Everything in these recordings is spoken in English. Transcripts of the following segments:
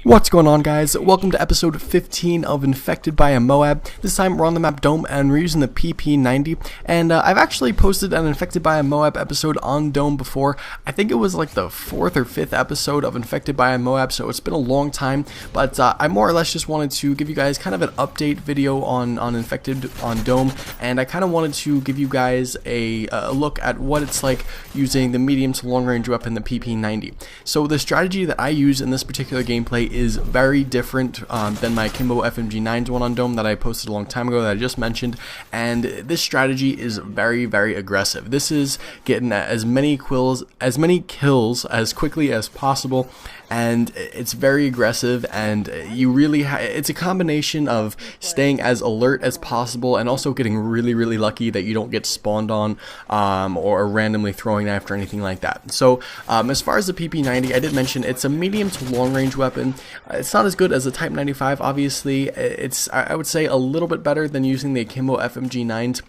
What's going on, guys? Welcome to episode 15 of Infected by a MOAB. This time we're on the map Dome and we're using the PP90, and I've actually posted an Infected by a MOAB episode on Dome before. I think it was like the 4th or 5th episode of Infected by a MOAB, so it's been a long time, but I more or less just wanted to give you guys kind of an update video on Infected on Dome, and I kind of wanted to give you guys a look at what it's like using the medium to long range weapon, the PP90. So the strategy that I use in this particular gameplay is very different than my MW3 one on Dome that I posted a long time ago that I just mentioned, and this strategy is very aggressive. This is getting as many kills as quickly as possible, and it's very aggressive, and you really it's a combination of staying as alert as possible and also getting really lucky that you don't get spawned on or randomly throwing knife or anything like that. So as far as the PP90, I did mention it's a medium to long range weapon. It's not as good as the Type 95, obviously. It's, I would say, a little bit better than using the Akimbo FMG9s,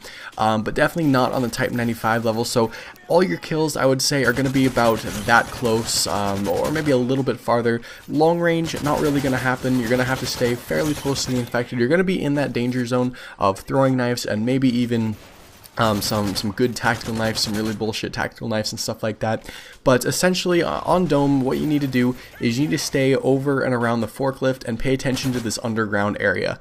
but definitely not on the Type 95 level. So all your kills, I would say, are going to be about that close, or maybe a little bit farther. Long range, not really going to happen. You're going to have to stay fairly close to the infected. You're going to be in that danger zone of throwing knives and maybe even some good tactical knives, some really bullshit tactical knives and stuff like that. But essentially on Dome, what you need to do is you need to stay over and around the forklift and pay attention to this underground area.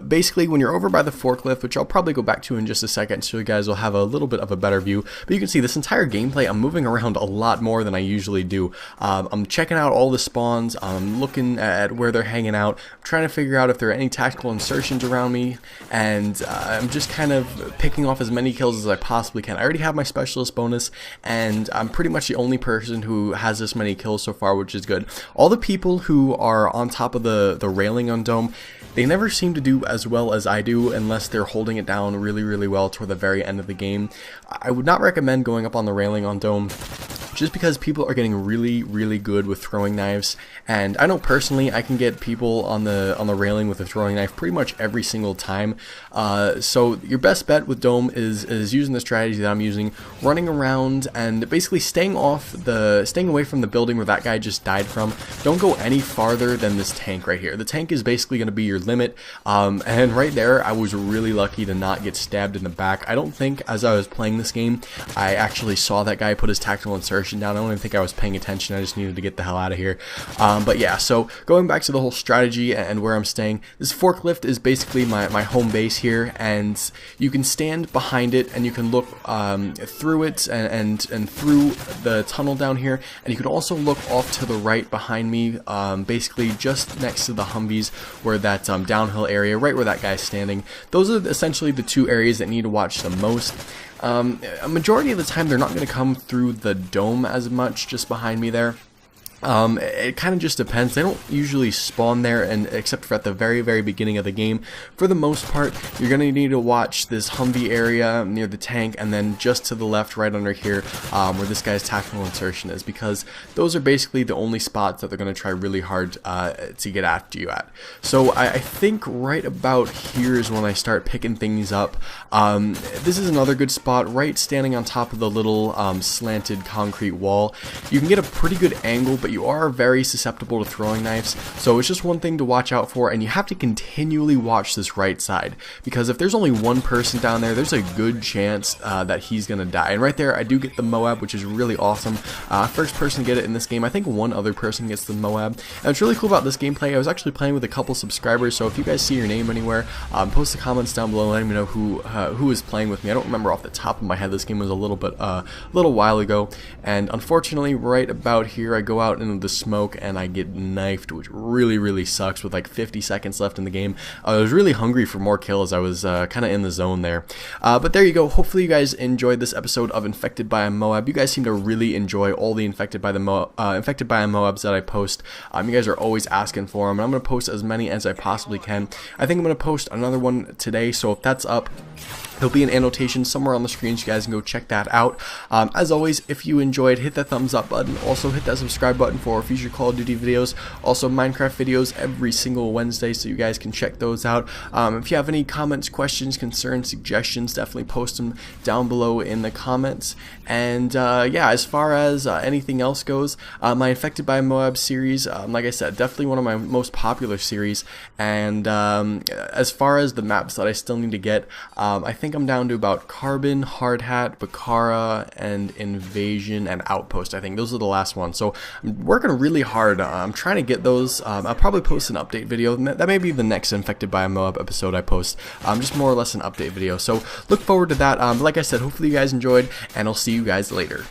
Basically, when you're over by the forklift, which I'll probably go back to in just a second so you guys will have a little bit of a better view, but you can see this entire gameplay, I'm moving around a lot more than I usually do. I'm checking out all the spawns, I'm looking at where they're hanging out, I'm trying to figure out if there are any tactical insertions around me, and I'm just kind of picking off as many kills as I possibly can. I already have my specialist bonus, and I'm pretty much the only person who has this many kills so far, which is good. All the people who are on top of the railing on Dome, they never seem to do as well as I do unless they're holding it down really well toward the very end of the game. I would not recommend going up on the railing on Dome, just because people are getting really good with throwing knives, and I know personally I can get people on the railing with a throwing knife pretty much every single time. So your best bet with Dome is using the strategy that I'm using, running around and basically staying away from the building where that guy just died from. Don't go any farther than this tank right here. The tank is basically going to be your limit, and right there I was really lucky to not get stabbed in the back. I don't think as I was playing this game I actually saw that guy put his tactical insertion down. I don't even think I was paying attention. I just needed to get the hell out of here. But yeah, so going back to the whole strategy and where I'm staying, this forklift is basically my home base here, and you can stand behind it and you can look through it and through the tunnel down here, and you can also look off to the right behind me, basically just next to the Humvees, where that downhill area, right where that guy's standing. Those are essentially the two areas that need to watch the most. A majority of the time they're not going to come through the Dome as much, just behind me there. It kind of just depends. They don't usually spawn there, and except for at the very beginning of the game. For the most part, you're going to need to watch this Humvee area near the tank, and then just to the left, right under here, where this guy's tactical insertion is, because those are basically the only spots that they're going to try really hard to get after you at. So I think right about here is when I start picking things up. This is another good spot, right standing on top of the little slanted concrete wall. You can get a pretty good angle, but you are very susceptible to throwing knives, so it's just one thing to watch out for, and you have to continually watch this right side, because if there's only one person down there, there's a good chance that he's gonna die. And right there I do get the MOAB, which is really awesome. First person to get it in this game. I think one other person gets the MOAB, and what's really cool about this gameplay, I was actually playing with a couple subscribers, so if you guys see your name anywhere, post the comments down below, letting me know who is playing with me. I don't remember off the top of my head. This game was a little while ago, and unfortunately right about here I go out into the smoke and I get knifed, which really sucks with like 50 seconds left in the game. I was really hungry for more kills. I was kind of in the zone there. But there you go. Hopefully you guys enjoyed this episode of Infected by a MOAB. You guys seem to really enjoy all the Infected by a MOABs that I post. You guys are always asking for them, and I'm going to post as many as I possibly can. I think I'm going to post another one today, so if that's up, there'll be an annotation somewhere on the screen so you guys can go check that out. As always, if you enjoyed, hit that thumbs up button. Also hit that subscribe button button for future Call of Duty videos. Also Minecraft videos every single Wednesday, so you guys can check those out. If you have any comments, questions, concerns, suggestions, definitely post them down below in the comments. And yeah, as far as anything else goes, my Infected by MOAB series, like I said, definitely one of my most popular series. And as far as the maps that I still need to get, I think I'm down to about Carbon, Hard Hat, Bakara, and Invasion, and Outpost. I think those are the last ones. So I'm working really hard. I'm trying to get those. I'll probably post an update video. That may be the next Infected by a MOAB episode I post. Just more or less an update video. So look forward to that. Like I said, hopefully you guys enjoyed, and I'll see you guys later.